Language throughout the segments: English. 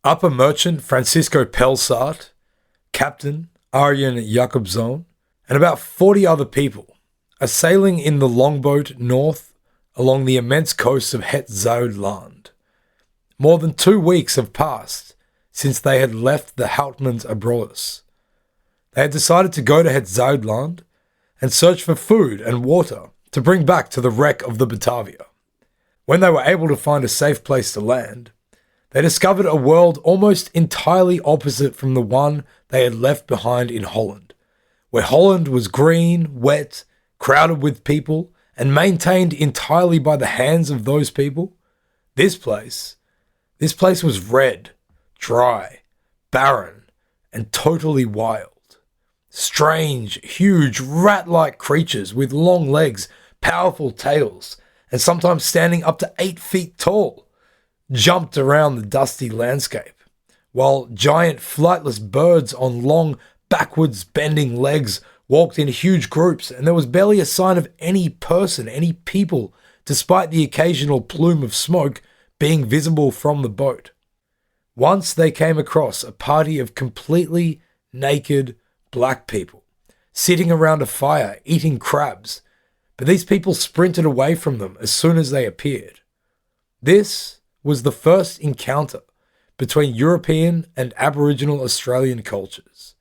Upper Merchant Francisco Pelsart, Captain Arjen Jacobzoon, and about 40 other people are sailing in the longboat north along the immense coast of Het Zuidland. More than 2 weeks have passed since they had left the Houtmans Abrolhos. They had decided to go to Het Zuidland and search for food and water to bring back to the wreck of the Batavia. When they were able to find a safe place to land, they discovered a world almost entirely opposite from the one they had left behind in Holland, where Holland was green, wet, crowded with people, and maintained entirely by the hands of those people. This place was red, dry, barren, and totally wild. Strange, huge, rat-like creatures with long legs, powerful tails, and sometimes standing up to 8 feet tall, jumped around the dusty landscape, while giant flightless birds on long, backwards bending legs walked in huge groups, and there was barely a sign of any person, any people, despite the occasional plume of smoke being visible from the boat. Once they came across a party of completely naked black people, sitting around a fire eating crabs, but these people sprinted away from them as soon as they appeared. This was the first encounter between European and Aboriginal Australian cultures.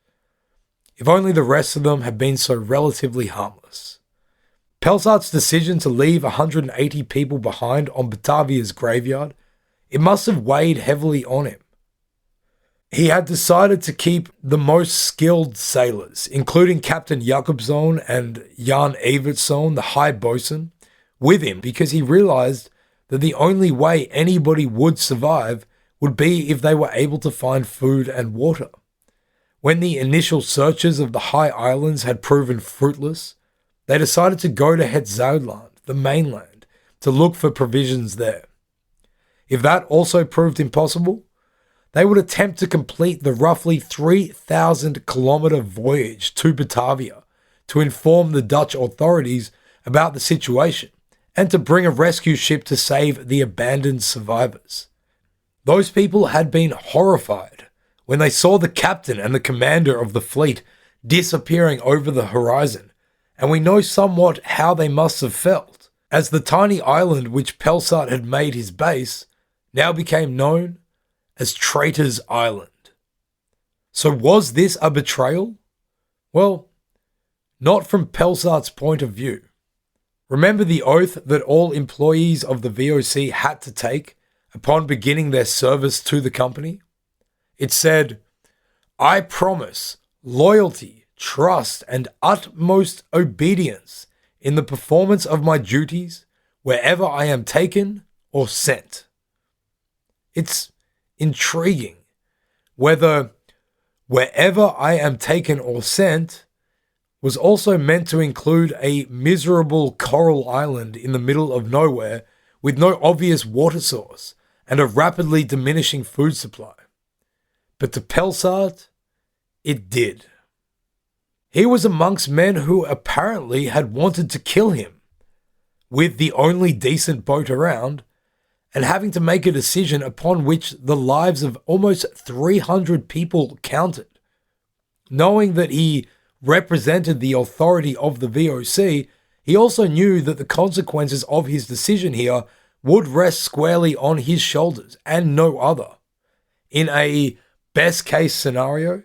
If only the rest of them had been so relatively harmless. Pelsart's decision to leave 180 people behind on Batavia's graveyard, it must have weighed heavily on him. He had decided to keep the most skilled sailors, including Captain Jacobzoon and Jan Evertszoon, the high bosun, with him because he realized that the only way anybody would survive would be if they were able to find food and water. When the initial searches of the high islands had proven fruitless, they decided to go to Het Zuidland, the mainland, to look for provisions there. If that also proved impossible, they would attempt to complete the roughly 3,000-kilometer voyage to Batavia to inform the Dutch authorities about the situation and to bring a rescue ship to save the abandoned survivors. Those people had been horrified when they saw the captain and the commander of the fleet disappearing over the horizon, and we know somewhat how they must have felt, as the tiny island which Pelsart had made his base now became known as Traitor's Island. So was this a betrayal? Well, not from Pelsart's point of view. Remember the oath that all employees of the VOC had to take upon beginning their service to the company? It said, "I promise loyalty, trust, and utmost obedience in the performance of my duties wherever I am taken or sent." It's intriguing whether "wherever I am taken or sent" was also meant to include a miserable coral island in the middle of nowhere with no obvious water source and a rapidly diminishing food supply. But to Pelsart, it did. He was amongst men who apparently had wanted to kill him, with the only decent boat around, and having to make a decision upon which the lives of almost 300 people counted. Knowing that he represented the authority of the VOC, he also knew that the consequences of his decision here would rest squarely on his shoulders and no other. In a best-case scenario,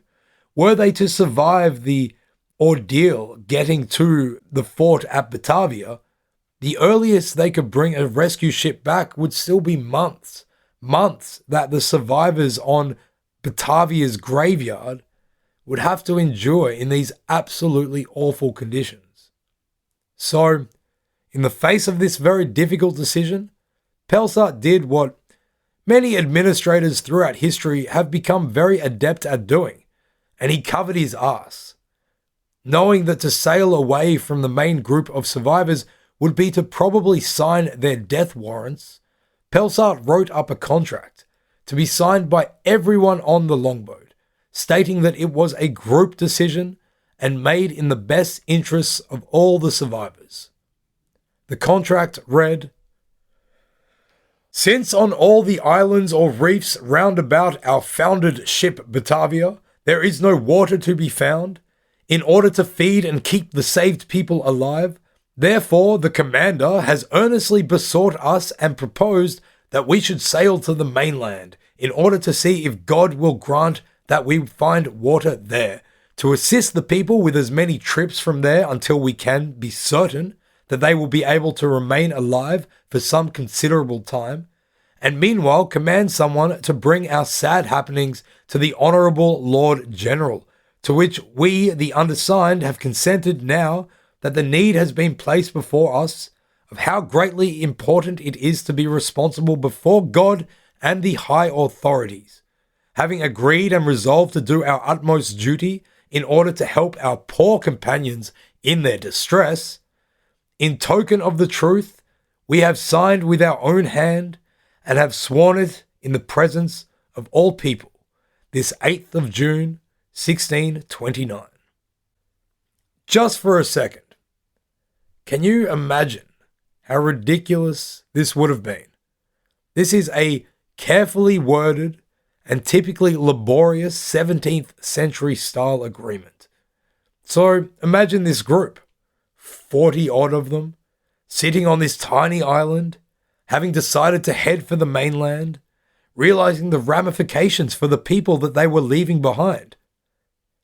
were they to survive the ordeal getting to the fort at Batavia, the earliest they could bring a rescue ship back would still be months that the survivors on Batavia's graveyard would have to endure in these absolutely awful conditions. So, in the face of this very difficult decision, Pelsart did what many administrators throughout history have become very adept at doing, and he covered his ass. Knowing that to sail away from the main group of survivors would be to probably sign their death warrants, Pelsart wrote up a contract to be signed by everyone on the longboat, stating that it was a group decision and made in the best interests of all the survivors. The contract read, Since on all the islands or reefs round about our founded ship Batavia, there is no water to be found, in order to feed and keep the saved people alive, therefore the commander has earnestly besought us and proposed that we should sail to the mainland, in order to see if God will grant that we find water there, to assist the people with as many trips from there until we can be certain that they will be able to remain alive for some considerable time, and meanwhile command someone to bring our sad happenings to the Honourable Lord General, to which we, the undersigned, have consented now that the need has been placed before us of how greatly important it is to be responsible before God and the high authorities, having agreed and resolved to do our utmost duty in order to help our poor companions in their distress. In token of the truth, we have signed with our own hand and have sworn it in the presence of all people, this 8th of June, 1629. Just for a second, can you imagine how ridiculous this would have been? This is a carefully worded and typically laborious 17th century style agreement. So imagine this group, 40 odd of them, sitting on this tiny island, having decided to head for the mainland, realizing the ramifications for the people that they were leaving behind.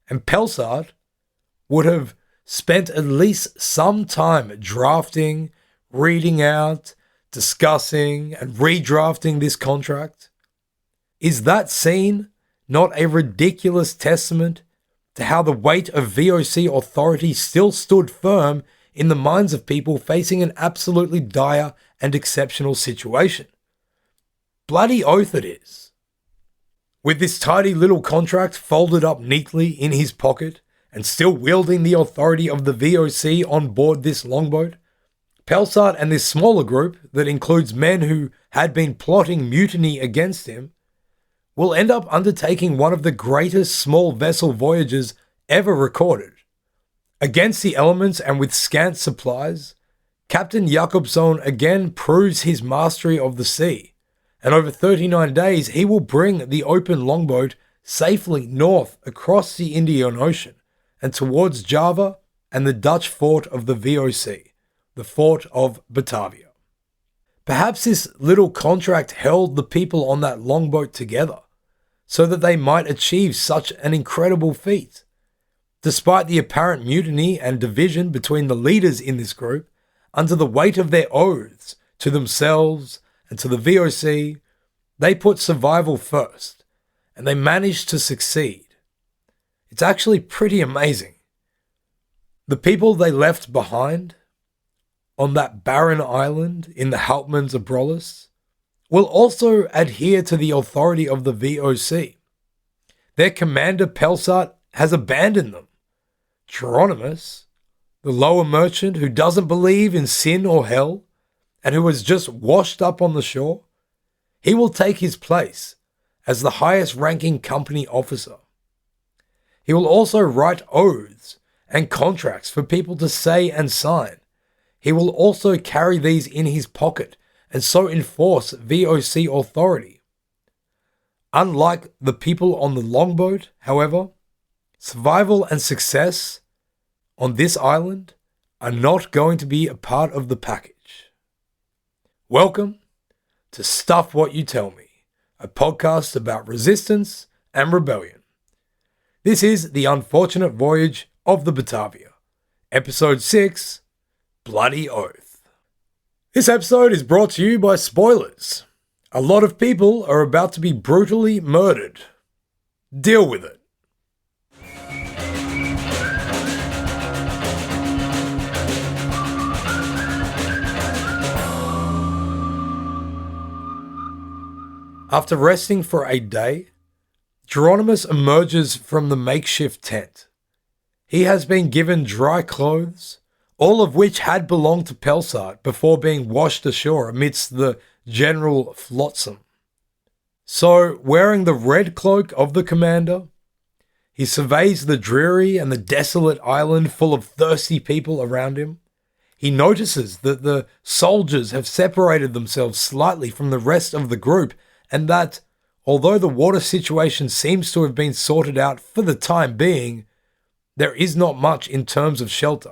And Pelsart would have spent at least some time drafting, reading out, discussing, and redrafting this contract. Is that scene not a ridiculous testament to how the weight of VOC authority still stood firm in the minds of people facing an absolutely dire and exceptional situation? Bloody oath it is. With this tidy little contract folded up neatly in his pocket and still wielding the authority of the VOC on board this longboat, Pelsart and this smaller group that includes men who had been plotting mutiny against him will end up undertaking one of the greatest small vessel voyages ever recorded. Against the elements and with scant supplies, Captain Jakobsson again proves his mastery of the sea, and over 39 days he will bring the open longboat safely north across the Indian Ocean and towards Java and the Dutch fort of the VOC, the fort of Batavia. Perhaps this little contract held the people on that longboat together, so that they might achieve such an incredible feat. Despite the apparent mutiny and division between the leaders in this group, under the weight of their oaths to themselves and to the VOC, they put survival first, and they managed to succeed. It's actually pretty amazing. The people they left behind on that barren island in the Houtmans Abrolhos will also adhere to the authority of the VOC. Their commander Pelsart has abandoned them. Geronimus, the lower merchant who doesn't believe in sin or hell and who has just washed up on the shore, he will take his place as the highest ranking company officer. He will also write oaths and contracts for people to say and sign. He will also carry these in his pocket and so enforce VOC authority. Unlike the people on the longboat, however, survival and success on this island are not going to be a part of the package. Welcome to Stuff What You Tell Me, a podcast about resistance and rebellion. This is The Unfortunate Voyage of the Batavia, Episode 6, Bloody Oath. This episode is brought to you by spoilers. A lot of people are about to be brutally murdered. Deal with it. After resting for a day, Geronimus emerges from the makeshift tent. He has been given dry clothes, all of which had belonged to Pelsart before being washed ashore amidst the general flotsam. So, wearing the red cloak of the commander, he surveys the dreary and the desolate island full of thirsty people around him. He notices that the soldiers have separated themselves slightly from the rest of the group, and that, although the water situation seems to have been sorted out for the time being, there is not much in terms of shelter.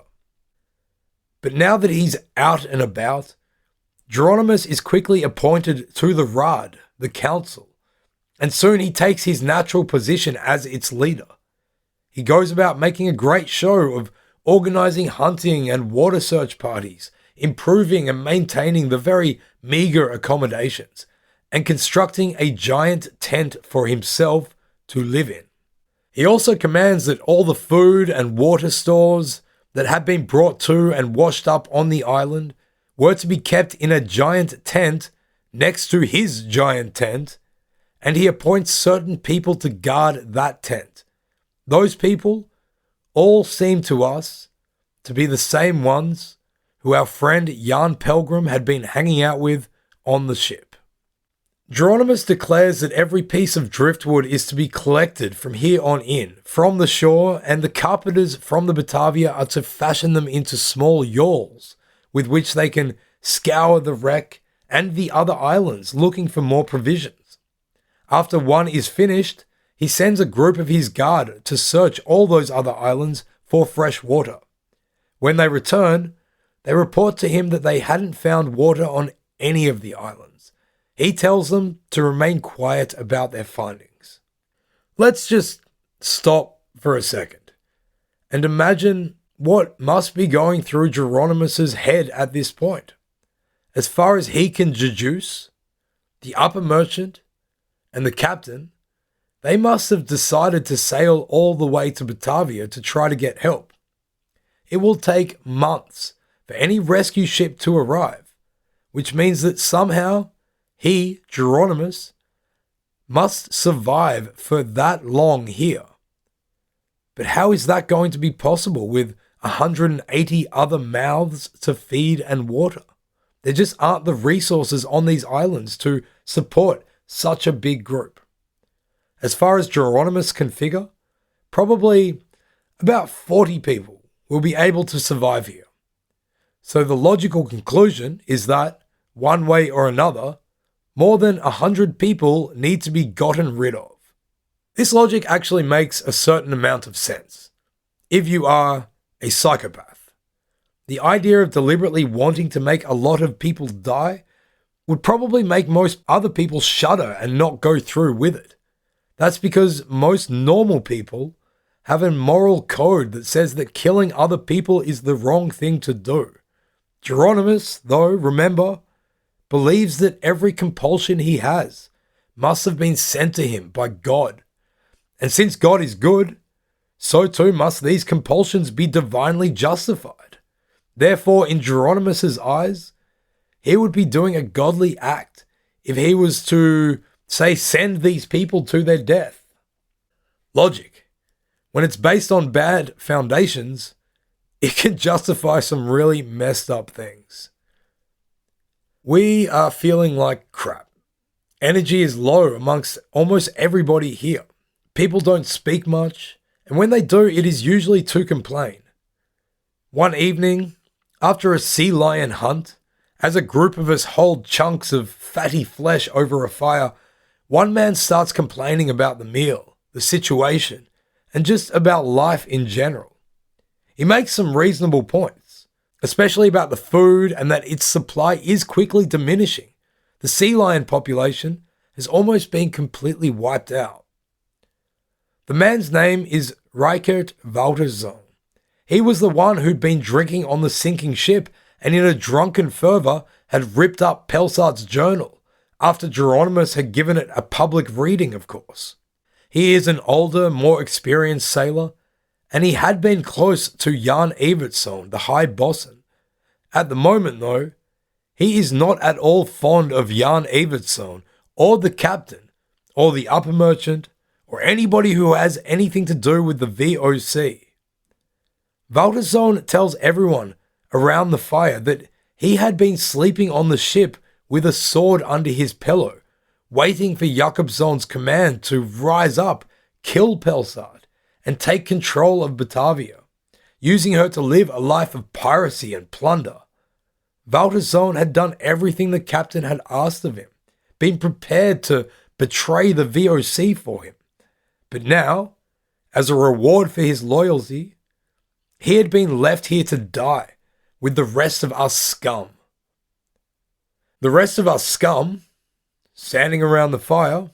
But now that he's out and about, Geronimus is quickly appointed to the Rad, the council, and soon he takes his natural position as its leader. He goes about making a great show of organizing hunting and water search parties, improving and maintaining the very meager accommodations, and constructing a giant tent for himself to live in. He also commands that all the food and water stores that had been brought to and washed up on the island were to be kept in a giant tent next to his giant tent, and he appoints certain people to guard that tent. Those people all seem to us to be the same ones who our friend Jan Pelgrim had been hanging out with on the ship. Geronimus declares that every piece of driftwood is to be collected from here on in, from the shore, and the carpenters from the Batavia are to fashion them into small yawls with which they can scour the wreck and the other islands looking for more provisions. After one is finished, he sends a group of his guard to search all those other islands for fresh water. When they return, they report to him that they hadn't found water on any of the islands. He tells them to remain quiet about their findings. Let's just stop for a second and imagine what must be going through Geronimus's head at this point. As far as he can deduce, the upper merchant and the captain, they must have decided to sail all the way to Batavia to try to get help. It will take months for any rescue ship to arrive, which means that somehow he, Geronimus, must survive for that long here. But how is that going to be possible with 180 other mouths to feed and water? There just aren't the resources on these islands to support such a big group. As far as Geronimus can figure, probably about 40 people will be able to survive here. So the logical conclusion is that, one way or another, more than 100 people need to be gotten rid of. This logic actually makes a certain amount of sense if you are a psychopath. The idea of deliberately wanting to make a lot of people die would probably make most other people shudder and not go through with it. That's because most normal people have a moral code that says that killing other people is the wrong thing to do. Geronimus, though, remember, believes that every compulsion he has must have been sent to him by God. And since God is good, so too must these compulsions be divinely justified. Therefore, in Geronimus's eyes, he would be doing a godly act if he was to, say, send these people to their death. Logic, when it's based on bad foundations, it can justify some really messed up things. We are feeling like crap. Energy is low amongst almost everybody here. People don't speak much, and when they do, it is usually to complain. One evening, after a sea lion hunt, as a group of us hold chunks of fatty flesh over a fire, one man starts complaining about the meal, the situation, and just about life in general. He makes some reasonable points, especially about the food and that its supply is quickly diminishing. The sea lion population has almost been completely wiped out. The man's name is Reichert Walterszoon. He was the one who'd been drinking on the sinking ship and in a drunken fervor had ripped up Pelsart's journal after Geronimus had given it a public reading, of course. He is an older, more experienced sailor, and he had been close to Jan Evertsson, the high bosun. At the moment, though, he is not at all fond of Jan Evertsson, or the captain, or the upper merchant, or anybody who has anything to do with the VOC. Walterszoon tells everyone around the fire that he had been sleeping on the ship with a sword under his pillow, waiting for Jakobsson's command to rise up, kill Pelsart, and take control of Batavia. using her to live a life of piracy and plunder. Walter's Zone had done everything the captain had asked of him, been prepared to betray the VOC for him. But now, as a reward for his loyalty, he had been left here to die with the rest of us scum. The rest of us scum, standing around the fire,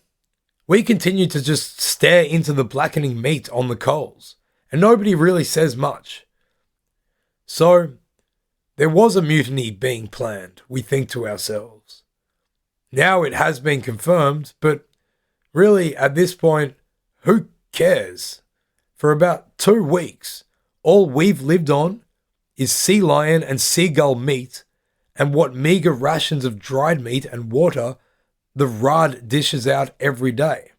we continue to just stare into the blackening meat on the coals, and nobody really says much. So, there was a mutiny being planned, we think to ourselves. Now it has been confirmed, but really at this point, who cares? For about 2 weeks, all we've lived on is sea lion and seagull meat and what meager rations of dried meat and water the Rad dishes out every day.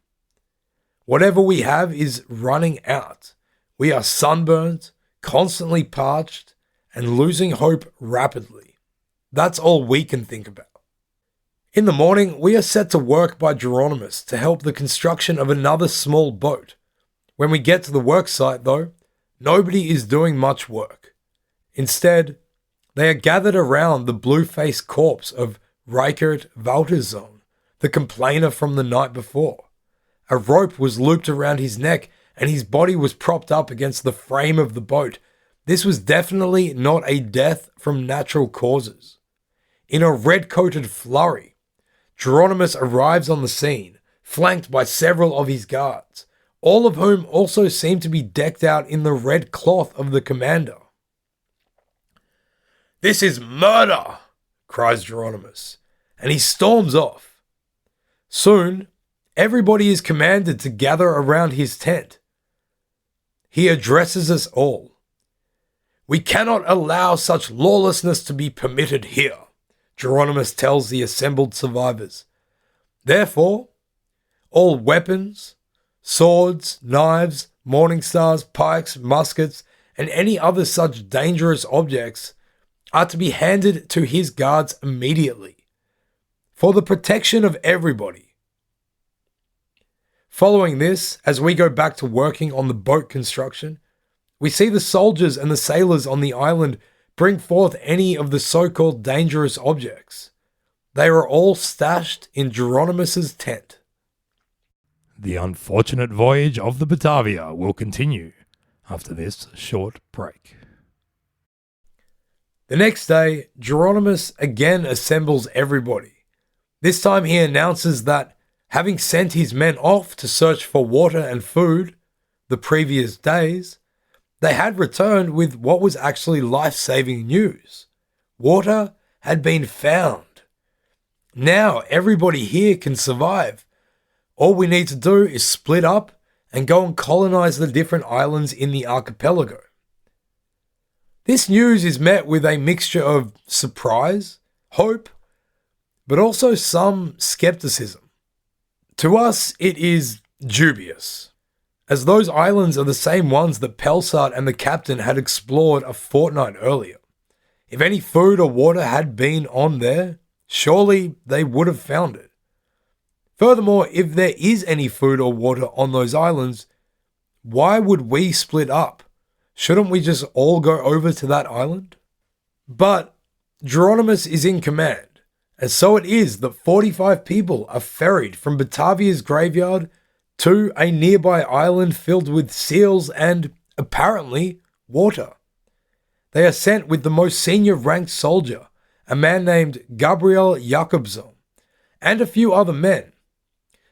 Whatever we have is running out. We are sunburnt, constantly parched, and losing hope rapidly. That's all we can think about. In the morning, we are set to work by Geronimus to help the construction of another small boat. When we get to the work site, though, nobody is doing much work. Instead, they are gathered around the blue-faced corpse of Reichert Walterzone, the complainer from the night before. A rope was looped around his neck and his body was propped up against the frame of the boat. This was definitely not a death from natural causes. In a red-coated flurry, Geronimus arrives on the scene, flanked by several of his guards, all of whom also seem to be decked out in the red cloth of the commander. "This is murder!" cries Geronimus, and he storms off. Soon, everybody is commanded to gather around his tent. He addresses us all. "We cannot allow such lawlessness to be permitted here," Geronimus tells the assembled survivors. "Therefore, all weapons, swords, knives, morning stars, pikes, muskets, and any other such dangerous objects are to be handed to his guards immediately, for the protection of everybody." Following this, as we go back to working on the boat construction, we see the soldiers and the sailors on the island bring forth any of the so-called dangerous objects. They are all stashed in Geronimus's tent. The unfortunate voyage of the Batavia will continue after this short break. The next day, Geronimus again assembles everybody. This time he announces that, having sent his men off to search for water and food the previous days, they had returned with what was actually life-saving news. Water had been found. Now everybody here can survive. All we need to do is split up and go and colonize the different islands in the archipelago. This news is met with a mixture of surprise, hope, but also some skepticism. To us, it is dubious, as those islands are the same ones that Pelsart and the captain had explored a fortnight earlier. If any food or water had been on there, surely they would have found it. Furthermore, if there is any food or water on those islands, why would we split up? Shouldn't we just all go over to that island? But Geronimus is in command, and so it is that 45 people are ferried from Batavia's graveyard to a nearby island filled with seals and, apparently, water. They are sent with the most senior ranked soldier, a man named Gabriel Jakobson, and a few other men.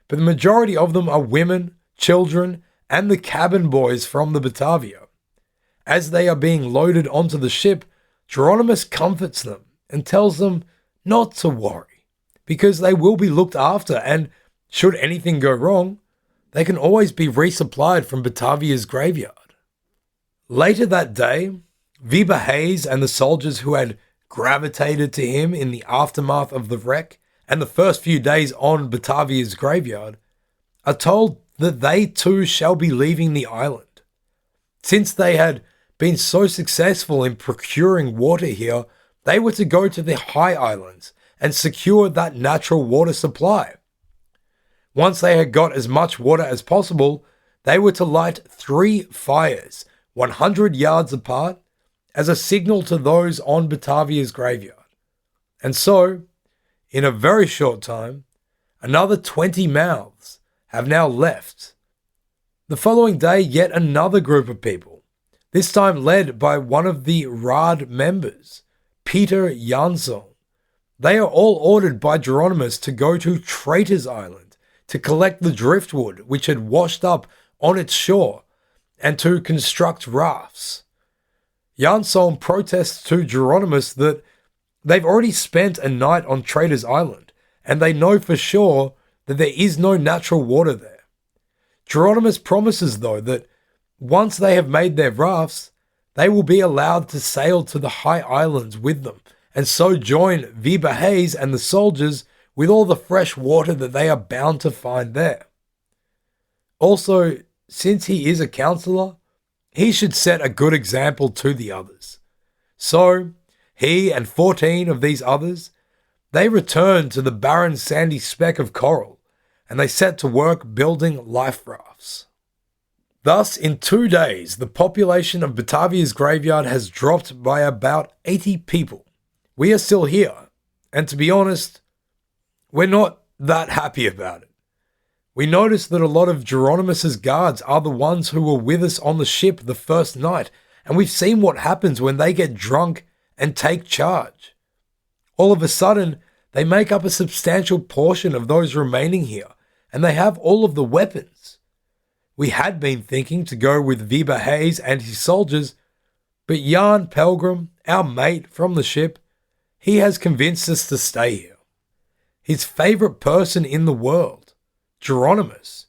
But the majority of them are women, children, and the cabin boys from the Batavia. As they are being loaded onto the ship, Geronimus comforts them and tells them not to worry, because they will be looked after, and should anything go wrong, they can always be resupplied from Batavia's graveyard. Later that day, Weber Hayes and the soldiers who had gravitated to him in the aftermath of the wreck and the first few days on Batavia's graveyard are told that they too shall be leaving the island. Since they had been so successful in procuring water here, they were to go to the high islands and secure that natural water supply. Once they had got as much water as possible, they were to light 3 fires, 100 yards apart as a signal to those on Batavia's graveyard. And so, in a very short time, another 20 mouths have now left. The following day, yet another group of people, this time led by one of the Rad members, Peter Jansson. They are all ordered by Geronimus to go to Traitor's Island to collect the driftwood which had washed up on its shore and to construct rafts. Jansson protests to Geronimus that they've already spent a night on Traitor's Island and they know for sure that there is no natural water there. Geronimus promises, though, that once they have made their rafts, they will be allowed to sail to the high islands with them and so join Weber Hayes and the soldiers with all the fresh water that they are bound to find there. Also, since he is a counselor, he should set a good example to the others. So, he and 14 of these others, they return to the barren sandy speck of coral, and they set to work building life rafts. Thus, in 2 days, the population of Batavia's graveyard has dropped by about 80 people. We are still here, and to be honest, we're not that happy about it. We notice that a lot of Geronimus's guards are the ones who were with us on the ship the first night, and we've seen what happens when they get drunk and take charge. All of a sudden, they make up a substantial portion of those remaining here, and they have all of the weapons. We had been thinking to go with Weber Hayes and his soldiers, but Jan Pelgrim, our mate from the ship, he has convinced us to stay here. His favourite person in the world, Geronimus,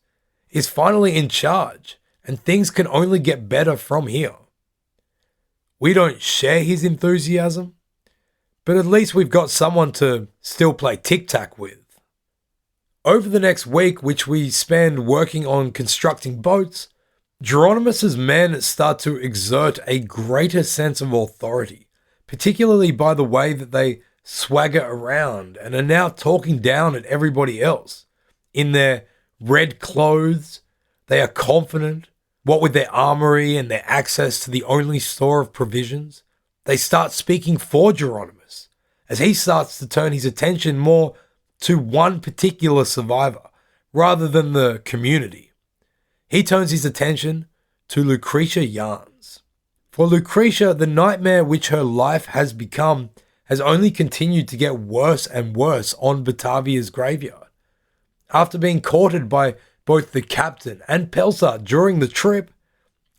is finally in charge, and things can only get better from here. We don't share his enthusiasm, but at least we've got someone to still play tic-tac with. Over the next week, which we spend working on constructing boats, Geronimus's men start to exert a greater sense of authority, particularly by the way that they swagger around and are now talking down at everybody else. In their red clothes, they are confident. What with their armory and their access to the only store of provisions, they start speaking for Geronimus, as he starts to turn his attention more to one particular survivor, rather than the community. He turns his attention to Lucretia Jans. For Lucretia, the nightmare which her life has become has only continued to get worse and worse on Batavia's graveyard. After being courted by both the captain and Pelsart during the trip,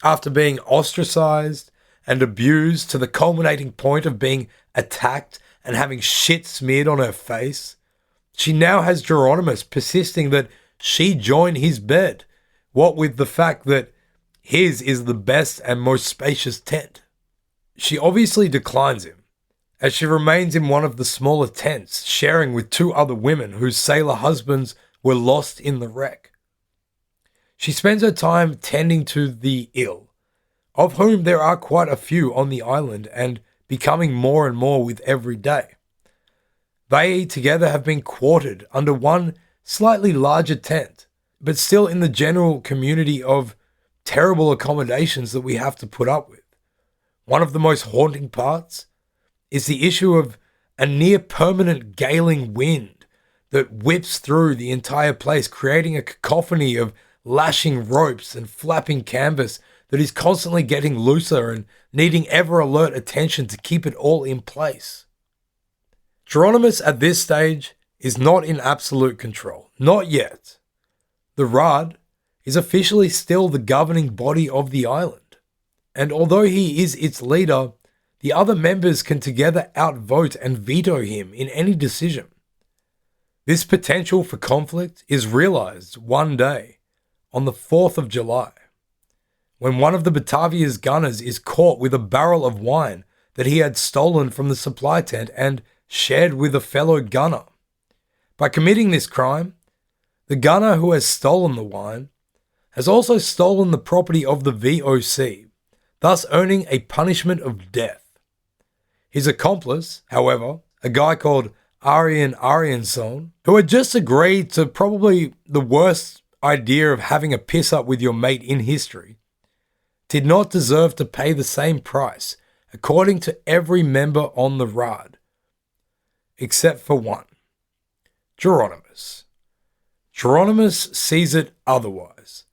after being ostracized and abused to the culminating point of being attacked and having shit smeared on her face, she now has Geronimus persisting that she join his bed, what with the fact that his is the best and most spacious tent. She obviously declines him, as she remains in one of the smaller tents, sharing with 2 other women whose sailor husbands were lost in the wreck. She spends her time tending to the ill, of whom there are quite a few on the island and becoming more and more with every day. They together have been quartered under one slightly larger tent, but still in the general community of terrible accommodations that we have to put up with. One of the most haunting parts is the issue of a near permanent galing wind that whips through the entire place, creating a cacophony of lashing ropes and flapping canvas that is constantly getting looser and needing ever alert attention to keep it all in place. Geronimus at this stage is not in absolute control, not yet. The Rad is officially still the governing body of the island, and although he is its leader, the other members can together outvote and veto him in any decision. This potential for conflict is realized one day, on the 4th of July, when one of the Batavia's gunners is caught with a barrel of wine that he had stolen from the supply tent and shared with a fellow gunner. By committing this crime, the gunner who has stolen the wine has also stolen the property of the VOC, thus earning a punishment of death. His accomplice, however, a guy called Arjen Arjensson, who had just agreed to probably the worst idea of having a piss up with your mate in history, did not deserve to pay the same price, according to every member on the rod, except for one, Geronimus. Geronimus sees it otherwise.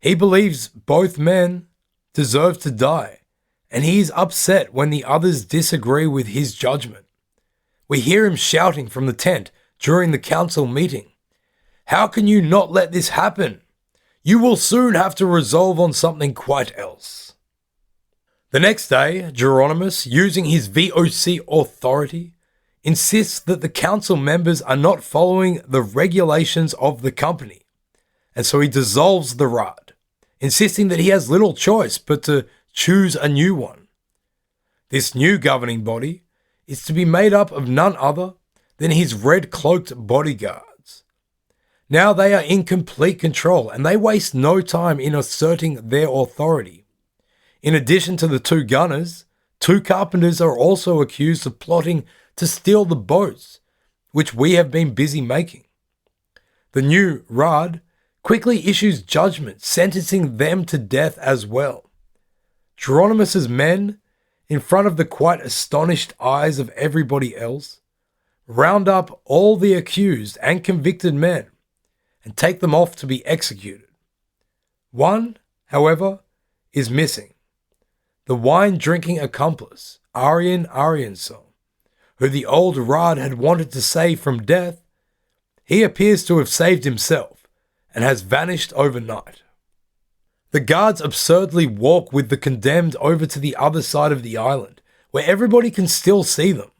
He believes both men deserve to die, and he is upset when the others disagree with his judgment. We hear him shouting from the tent during the council meeting, "How can you not let this happen? You will soon have to resolve on something quite else." The next day, Geronimus, using his VOC authority, insists that the council members are not following the regulations of the company, and so he dissolves the rod, insisting that he has little choice but to choose a new one. This new governing body is to be made up of none other than his red-cloaked bodyguards. Now they are in complete control, and they waste no time in asserting their authority. In addition to the 2 gunners, 2 carpenters are also accused of plotting to steal the boats, which we have been busy making. The new Rad quickly issues judgment, sentencing them to death as well. Geronimus's men, in front of the quite astonished eyes of everybody else, round up all the accused and convicted men and take them off to be executed. One, however, is missing. The wine-drinking accomplice, Aryan Aryansson, who the old Rad had wanted to save from death. He appears to have saved himself and has vanished overnight. The guards absurdly walk with the condemned over to the other side of the island, where everybody can still see them,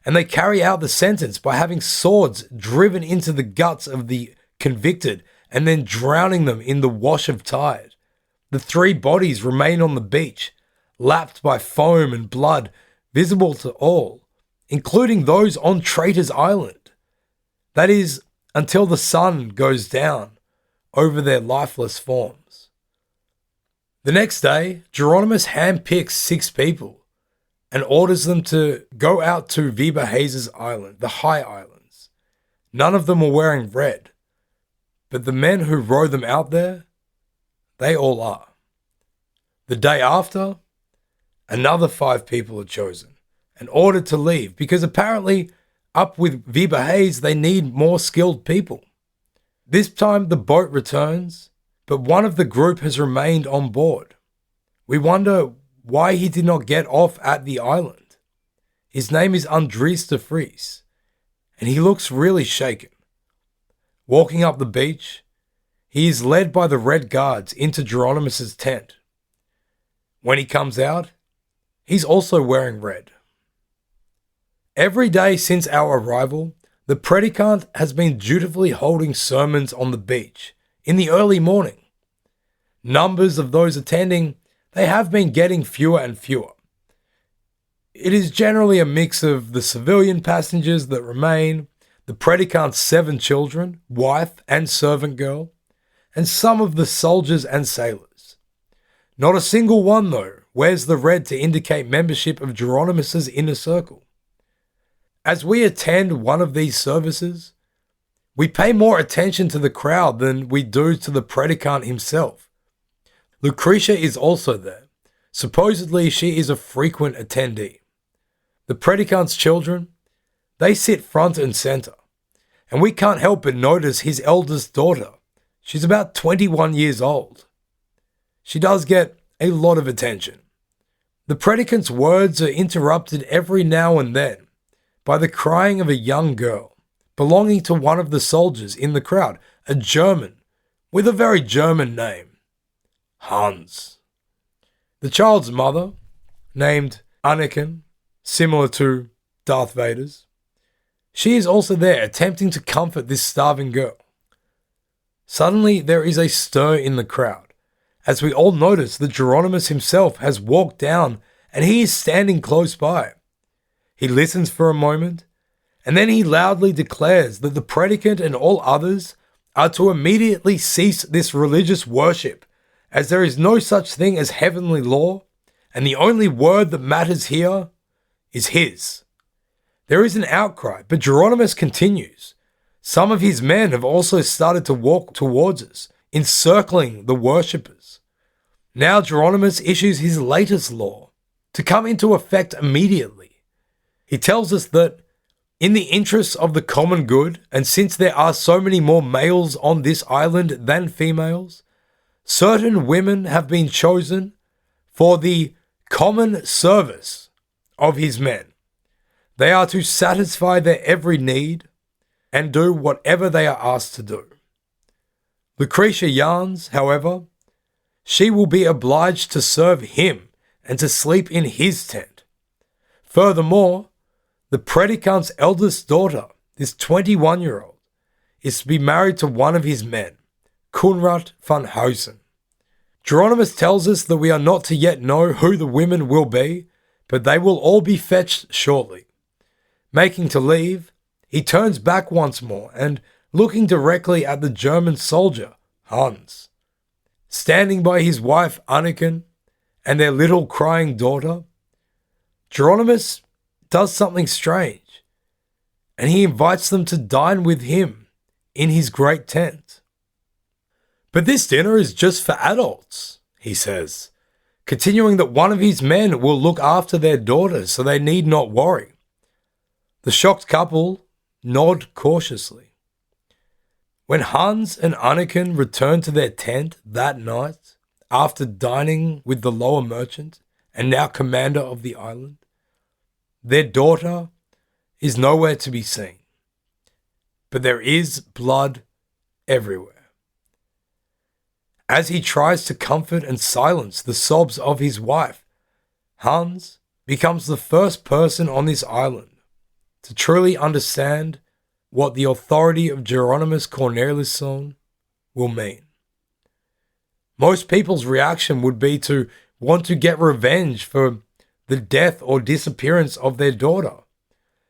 and they carry out the sentence by having swords driven into the guts of the convicted and then drowning them in the wash of tide. The 3 bodies remain on the beach, lapped by foam and blood, visible to all, including those on Traitor's Island. That is, until the sun goes down over their lifeless forms. The next day, Geronimus handpicks 6 people and orders them to go out to Viva Hayes' island, the High Islands. None of them are wearing red, but the men who row them out there, they all are. The day after, another 5 people are chosen and ordered to leave because apparently up with Viva Hayes they need more skilled people. This time the boat returns, but one of the group has remained on board. We wonder why he did not get off at the island. His name is Andries de Vries, and he looks really shaken. Walking up the beach, he is led by the Red Guards into Geronimus's tent. When he comes out, he's also wearing red. Every day since our arrival, the predicant has been dutifully holding sermons on the beach in the early morning. Numbers of those attending, they have been getting fewer and fewer. It is generally a mix of the civilian passengers that remain, the predicant's 7 children, wife and servant girl, and some of the soldiers and sailors. Not a single one, though, wears the red to indicate membership of Geronimus's inner circle. As we attend one of these services, we pay more attention to the crowd than we do to the predicant himself. Lucretia is also there. Supposedly she is a frequent attendee. The predicant's children, they sit front and center, and we can't help but notice his eldest daughter. She's about 21 years old. She does get a lot of attention. The predicant's words are interrupted every now and then by the crying of a young girl belonging to one of the soldiers in the crowd, a German with a very German name, Hans. The child's mother, named Anakin, similar to Darth Vader's, she is also there attempting to comfort this starving girl. Suddenly there is a stir in the crowd, as we all notice that Geronimus himself has walked down and he is standing close by. He listens for a moment, and then he loudly declares that the predicant and all others are to immediately cease this religious worship, as there is no such thing as heavenly law, and the only word that matters here is his. There is an outcry, but Geronimus continues. Some of his men have also started to walk towards us, encircling the worshippers. Now Geronimus issues his latest law to come into effect immediately. He tells us that in the interests of the common good, and since there are so many more males on this island than females, certain women have been chosen for the common service of his men. They are to satisfy their every need and do whatever they are asked to do. Lucretia yarns, however, she will be obliged to serve him and to sleep in his tent. Furthermore, the predicant's eldest daughter, this 21-year-old, is to be married to one of his men, Kunrat van Heusen. Geronimus tells us that we are not to yet know who the women will be, but they will all be fetched shortly. Making to leave, he turns back once more and, looking directly at the German soldier, Hans, standing by his wife Anniken and their little crying daughter, Geronimus does something strange, and he invites them to dine with him in his great tent. But this dinner is just for adults, he says, continuing that one of his men will look after their daughters so they need not worry. The shocked couple nod cautiously. When Hans and Anniken return to their tent that night, after dining with the lower merchant and now commander of the island, their daughter is nowhere to be seen, but there is blood everywhere. As he tries to comfort and silence the sobs of his wife, Hans becomes the first person on this island to truly understand what the authority of Geronimus Cornelisson will mean. Most people's reaction would be to want to get revenge for the death or disappearance of their daughter.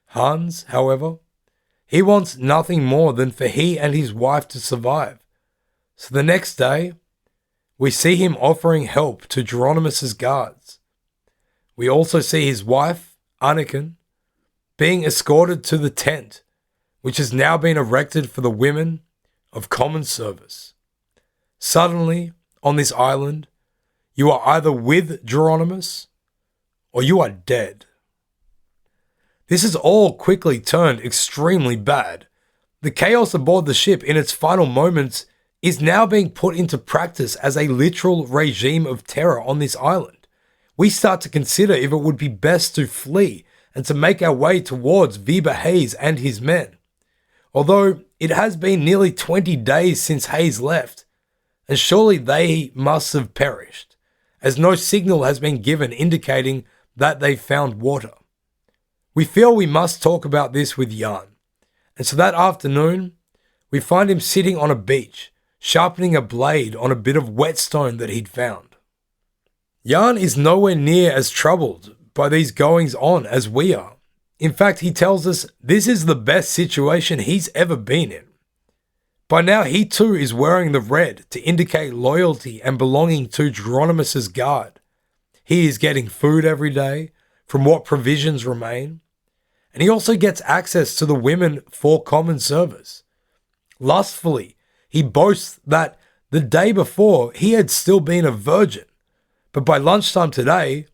Hans, however, he wants nothing more than for he and his wife to survive. So the next day, we see him offering help to Geronimus's guards. We also see his wife, Anniken, being escorted to the tent, which has now been erected for the women of common service. Suddenly, on this island, you are either with Geronimus or you are dead. This has all quickly turned extremely bad. The chaos aboard the ship in its final moments is now being put into practice as a literal regime of terror on this island. We start to consider if it would be best to flee and to make our way towards Weber Hayes and his men. Although it has been nearly 20 days since Hayes left, and surely they must have perished, as no signal has been given indicating that they found water. We feel we must talk about this with Jan, and so that afternoon, we find him sitting on a beach, sharpening a blade on a bit of whetstone that he'd found. Jan is nowhere near as troubled by these goings on as we are. In fact, he tells us this is the best situation he's ever been in. By now, he too is wearing the red to indicate loyalty and belonging to Geronimus's guard. He is getting food every day from what provisions remain, and he also gets access to the women for common service. Lustfully, he boasts that the day before he had still been a virgin, but by lunchtime today,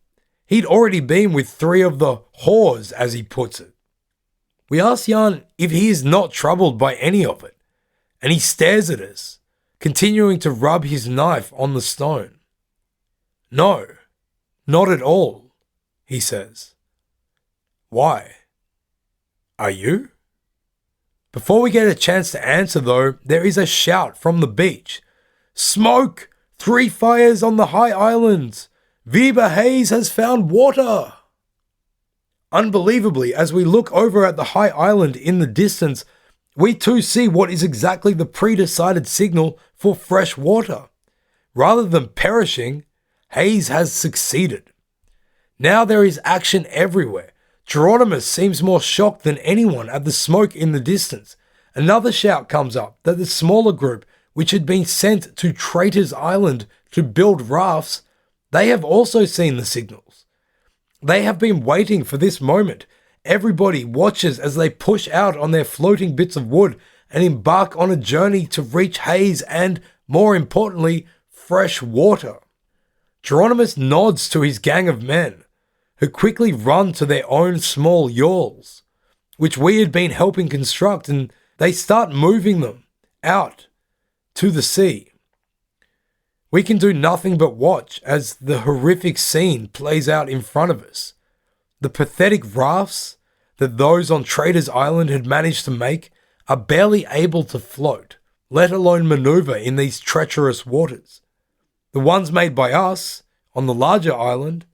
he'd already been with 3 of the whores, as he puts it. We ask Jan if he is not troubled by any of it, and he stares at us, continuing to rub his knife on the stone. No, not at all, he says. Why? Are you? Before we get a chance to answer though, there is a shout from the beach. Smoke! 3 fires on the high islands! Weber Hayes has found water! Unbelievably, as we look over at the high island in the distance, we too see what is exactly the pre-decided signal for fresh water. Rather than perishing, Hayes has succeeded. Now there is action everywhere. Geronimus seems more shocked than anyone at the smoke in the distance. Another shout comes up that the smaller group, which had been sent to Traitor's Island to build rafts, they have also seen the signals. They have been waiting for this moment. Everybody watches as they push out on their floating bits of wood and embark on a journey to reach Hayes and, more importantly, fresh water. Geronimus nods to his gang of men, who quickly run to their own small yawls, which we had been helping construct, and they start moving them out to the sea. We can do nothing but watch as the horrific scene plays out in front of us. The pathetic rafts that those on Trader's Island had managed to make are barely able to float, let alone maneuver in these treacherous waters. The ones made by us on the larger island,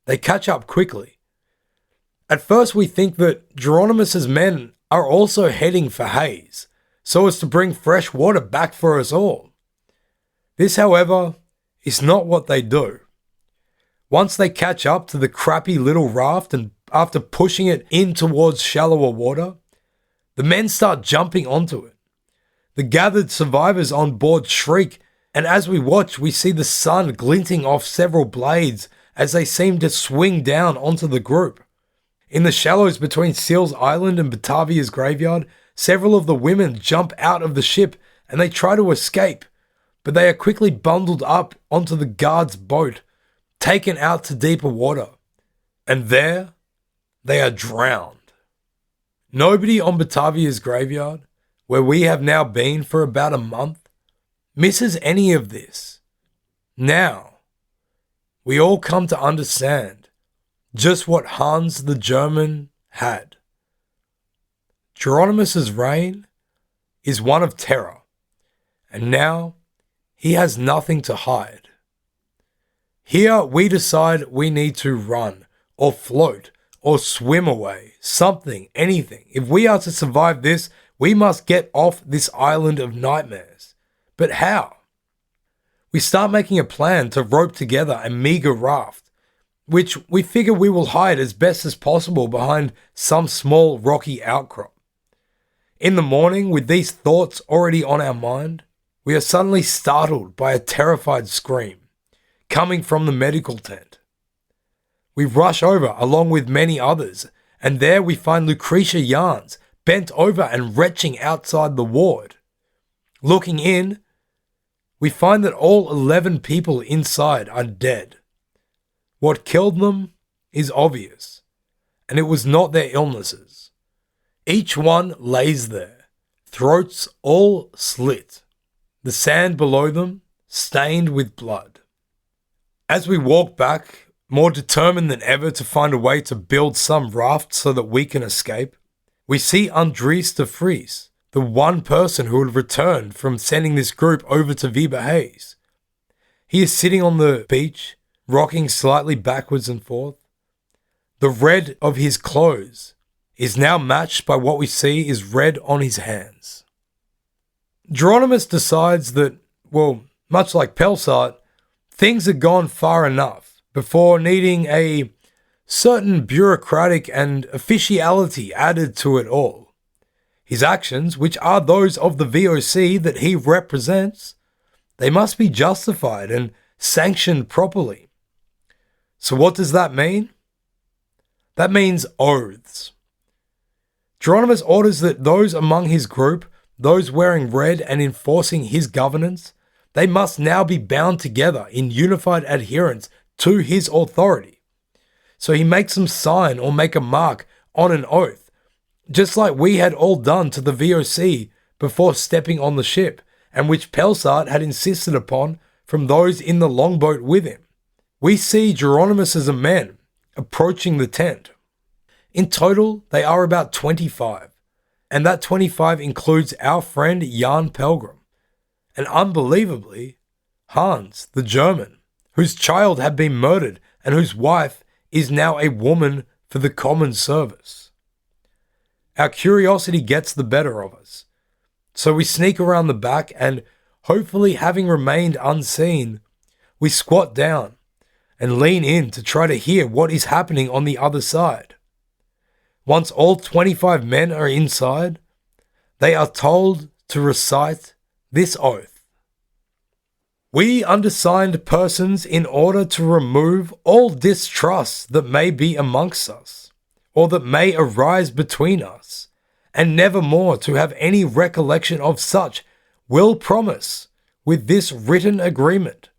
they catch up quickly. At first we think that Geronimus's men are also heading for Hayes, so as to bring fresh water back for us all. This, however, is not what they do. Once they catch up to the crappy little raft and after pushing it in towards shallower water, the men start jumping onto it. The gathered survivors on board shriek, and as we watch, we see the sun glinting off several blades as they seem to swing down onto the group. In the shallows between Seals Island and Batavia's graveyard, several of the women jump out of the ship and they try to escape, but they are quickly bundled up onto the guard's boat, taken out to deeper water, and there they are drowned. Nobody on Batavia's graveyard, where we have now been for about a month, misses any of this. Now, we all come to understand just what Hans the German had. Geronimus's reign is one of terror, and now he has nothing to hide. Here we decide we need to run, or float, or swim away, something, anything. If we are to survive this, we must get off this island of nightmares. But how? We start making a plan to rope together a meager raft, which we figure we will hide as best as possible behind some small rocky outcrop. In the morning, with these thoughts already on our mind, we are suddenly startled by a terrified scream coming from the medical tent. We rush over along with many others, and there we find Lucretia Yarns bent over and retching outside the ward. Looking in, we find that all 11 people inside are dead. What killed them is obvious, and it was not their illnesses. Each one lays there, throats all slit, the sand below them stained with blood. As we walk back, more determined than ever to find a way to build some raft so that we can escape, we see Andries de Vries, the one person who had returned from sending this group over to Viva Hayes. He is sitting on the beach, rocking slightly backwards and forth. The red of his clothes is now matched by what we see is red on his hands. Geronimus decides that, well, much like Pelsart, things had gone far enough before needing a certain bureaucratic and officiality added to it all. His actions, which are those of the VOC that he represents, they must be justified and sanctioned properly. So what does that mean? That means oaths. Geronimus orders that those among his group, those wearing red and enforcing his governance, they must now be bound together in unified adherence to his authority. So he makes them sign or make a mark on an oath, just like we had all done to the VOC before stepping on the ship, and which Pelsart had insisted upon from those in the longboat with him. We see Geronimus' men approaching the tent. In total, they are about 25, and that 25 includes our friend Jan Pelgrim, and unbelievably, Hans the German, whose child had been murdered and whose wife is now a woman for the common service. Our curiosity gets the better of us, so we sneak around the back and, hopefully having remained unseen, we squat down and lean in to try to hear what is happening on the other side. Once all 25 men are inside, they are told to recite this oath. We undersigned persons, in order to remove all distrust that may be amongst us, or that may arise between us, and never more to have any recollection of such, will promise, with this written agreement,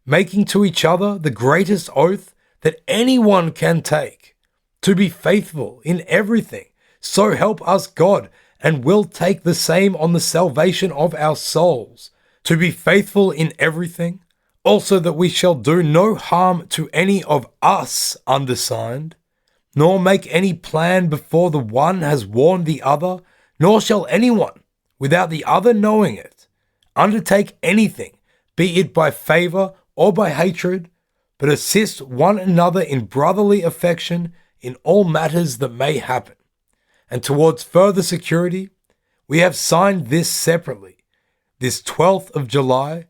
making to each other the greatest oath that anyone can take, to be faithful in everything. So help us God, and will take the same on the salvation of our souls, to be faithful in everything, also that we shall do no harm to any of us undersigned, nor make any plan before the one has warned the other, nor shall anyone, without the other knowing it, undertake anything, be it by favor or by hatred, but assist one another in brotherly affection in all matters that may happen. And towards further security, we have signed this separately, this 12th of July,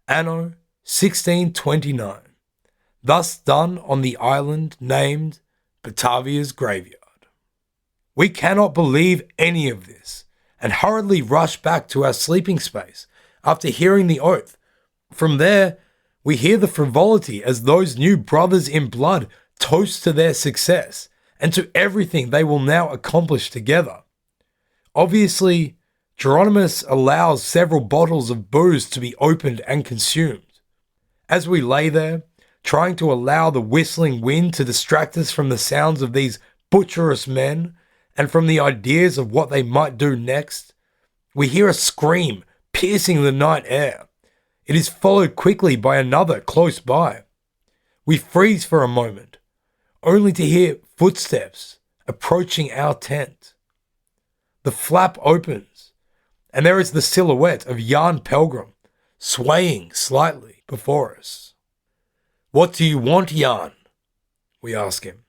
Anno 1629, thus done on the island named Batavia's graveyard. We cannot believe any of this, and hurriedly rush back to our sleeping space after hearing the oath. From there, we hear the frivolity as those new brothers in blood toast to their success and to everything they will now accomplish together. Obviously, Geronimus allows several bottles of booze to be opened and consumed. As we lay there, trying to allow the whistling wind to distract us from the sounds of these butcherous men and from the ideas of what they might do next, we hear a scream piercing the night air. It is followed quickly by another close by. We freeze for a moment, only to hear footsteps approaching our tent. The flap opens, and there is the silhouette of Jan Pelgrim swaying slightly before us. "What do you want, Jan?" we ask him.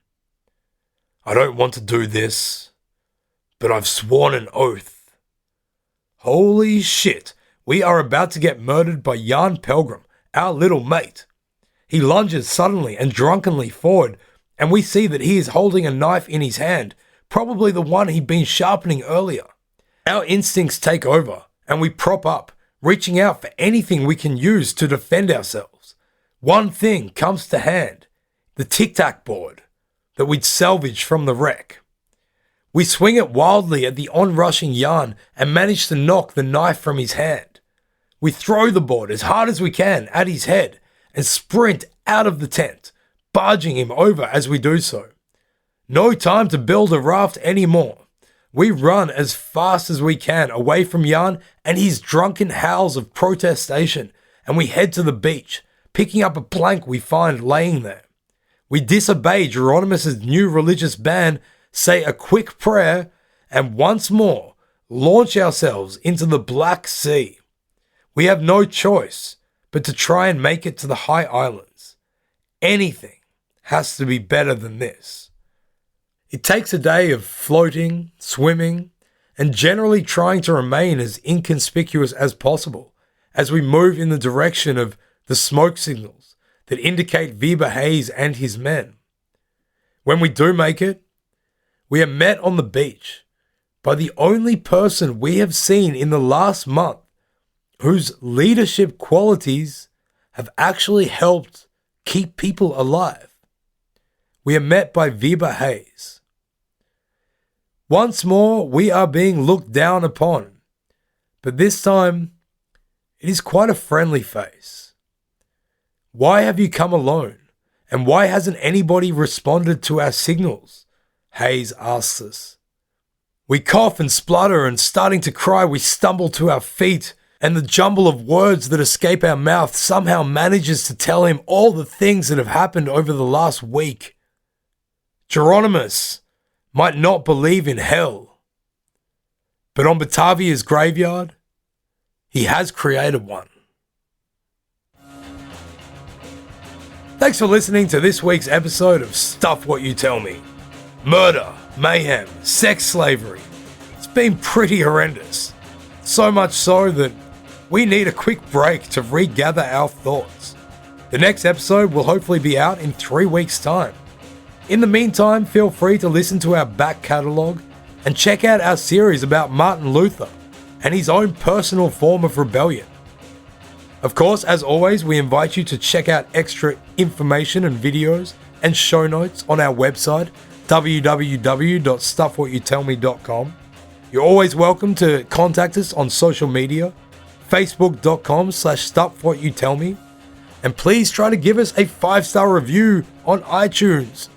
"I don't want to do this, but I've sworn an oath." Holy shit, we are about to get murdered by Jan Pelgrim, our little mate. He lunges suddenly and drunkenly forward, and we see that he is holding a knife in his hand, probably the one he'd been sharpening earlier. Our instincts take over, and we prop up, reaching out for anything we can use to defend ourselves. One thing comes to hand, the tic-tac board that we'd salvaged from the wreck. We swing it wildly at the onrushing Jan and manage to knock the knife from his hand. We throw the board as hard as we can at his head and sprint out of the tent, barging him over as we do so. No time to build a raft anymore. We run as fast as we can away from Jan and his drunken howls of protestation, and we head to the beach, picking up a plank we find laying there. We disobey Geronimus' new religious ban, say a quick prayer, and once more launch ourselves into the Black Sea. We have no choice but to try and make it to the high islands. Anything has to be better than this. It takes a day of floating, swimming, and generally trying to remain as inconspicuous as possible as we move in the direction of the smoke signals that indicate Weber Hayes and his men. When we do make it, we are met on the beach by the only person we have seen in the last month whose leadership qualities have actually helped keep people alive. We are met by Weber Hayes. Once more, we are being looked down upon, but this time, it is quite a friendly face. "Why have you come alone, and why hasn't anybody responded to our signals?" Hayes asks us. We cough and splutter, and starting to cry, we stumble to our feet, and the jumble of words that escape our mouth somehow manages to tell him all the things that have happened over the last week. Geronimus might not believe in hell, but on Batavia's graveyard, he has created one. Thanks for listening to this week's episode of Stuff What You Tell Me. Murder, mayhem, sex slavery. It's been pretty horrendous. So much so that we need a quick break to regather our thoughts. The next episode will hopefully be out in 3 weeks' time. In the meantime, feel free to listen to our back catalogue and check out our series about Martin Luther and his own personal form of rebellion. Of course, as always, we invite you to check out extra information and videos and show notes on our website, www.stuffwhatyoutellme.com. You're always welcome to contact us on social media, facebook.com/stuffwhatyoutellme, And please try to give us a 5-star review on iTunes.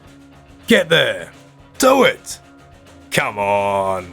Get there. Do it. Come on.